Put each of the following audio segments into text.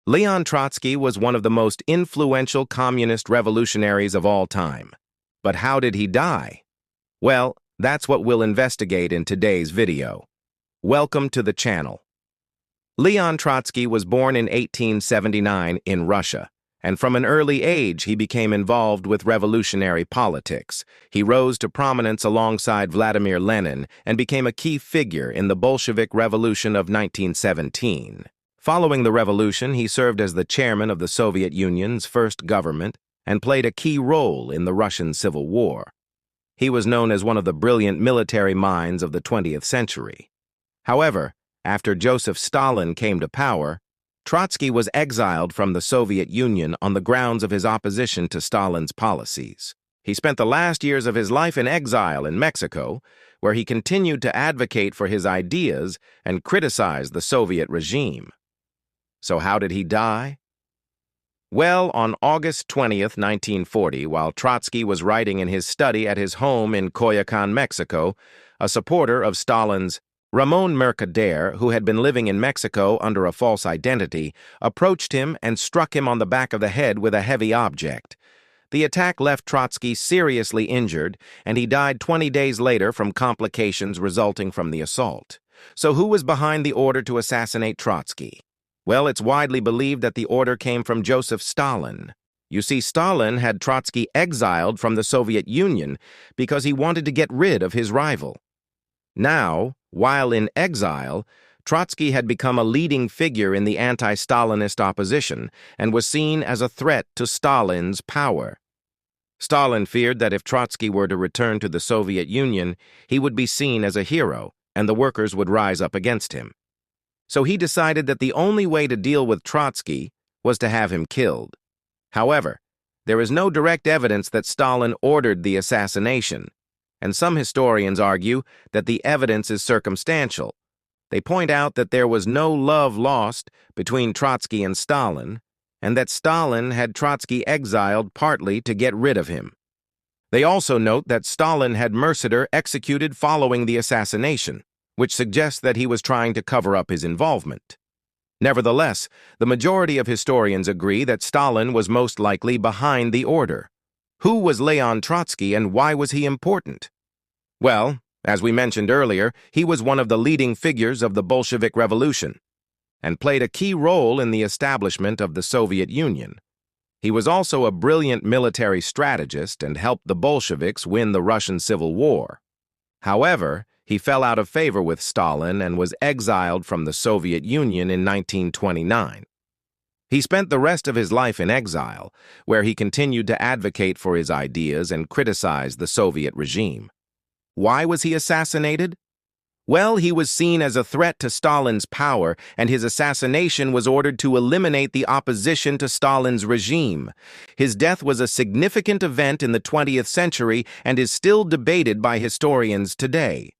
Leon Trotsky was one of the most influential communist revolutionaries of all time. But how did he die? Well, that's what we'll investigate in today's video. Welcome to the channel. Leon Trotsky was born in 1879 in Russia, and from an early age he became involved with revolutionary politics. He rose to prominence alongside Vladimir Lenin and became a key figure in the Bolshevik Revolution of 1917. Following the revolution, he served as the chairman of the Soviet Union's first government and played a key role in the Russian Civil War. He was known as one of the brilliant military minds of the 20th century. However, after Joseph Stalin came to power, Trotsky was exiled from the Soviet Union on the grounds of his opposition to Stalin's policies. He spent the last years of his life in exile in Mexico, where he continued to advocate for his ideas and criticize the Soviet regime. So how did he die? Well, on August 20th, 1940, while Trotsky was writing in his study at his home in Coyoacan, Mexico, a supporter of Stalin's Ramon Mercader, who had been living in Mexico under a false identity, approached him and struck him on the back of the head with a heavy object. The attack left Trotsky seriously injured, and he died 20 days later from complications resulting from the assault. So who was behind the order to assassinate Trotsky? Well, it's widely believed that the order came from Joseph Stalin. You see, Stalin had Trotsky exiled from the Soviet Union because he wanted to get rid of his rival. Now, while in exile, Trotsky had become a leading figure in the anti-Stalinist opposition and was seen as a threat to Stalin's power. Stalin feared that if Trotsky were to return to the Soviet Union, he would be seen as a hero, and the workers would rise up against him. So he decided that the only way to deal with Trotsky was to have him killed. However, there is no direct evidence that Stalin ordered the assassination, and some historians argue that the evidence is circumstantial. They point out that there was no love lost between Trotsky and Stalin, and that Stalin had Trotsky exiled partly to get rid of him. They also note that Stalin had Mercader executed following the assassination, which suggests that he was trying to cover up his involvement. Nevertheless, the majority of historians agree that Stalin was most likely behind the order. Who was Leon Trotsky and why was he important? Well, as we mentioned earlier, he was one of the leading figures of the Bolshevik Revolution and played a key role in the establishment of the Soviet Union. He was also a brilliant military strategist and helped the Bolsheviks win the Russian Civil War. However, he fell out of favor with Stalin and was exiled from the Soviet Union in 1929. He spent the rest of his life in exile, where he continued to advocate for his ideas and criticize the Soviet regime. Why was he assassinated? Well, he was seen as a threat to Stalin's power, and his assassination was ordered to eliminate the opposition to Stalin's regime. His death was a significant event in the 20th century and is still debated by historians today.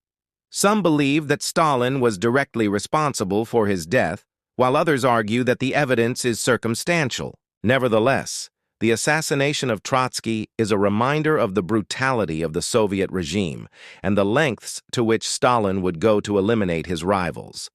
Some believe that Stalin was directly responsible for his death, while others argue that the evidence is circumstantial. Nevertheless, the assassination of Trotsky is a reminder of the brutality of the Soviet regime and the lengths to which Stalin would go to eliminate his rivals.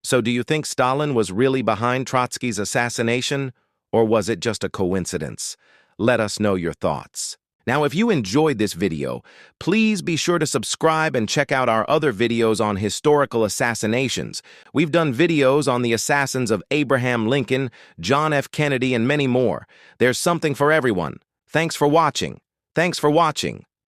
So do you think Stalin was really behind Trotsky's assassination, or was it just a coincidence? Let us know your thoughts. Now, if you enjoyed this video, please be sure to subscribe and check out our other videos on historical assassinations. We've done videos on the assassins of Abraham Lincoln, John F. Kennedy, and many more. There's something for everyone. Thanks for watching. Thanks for watching.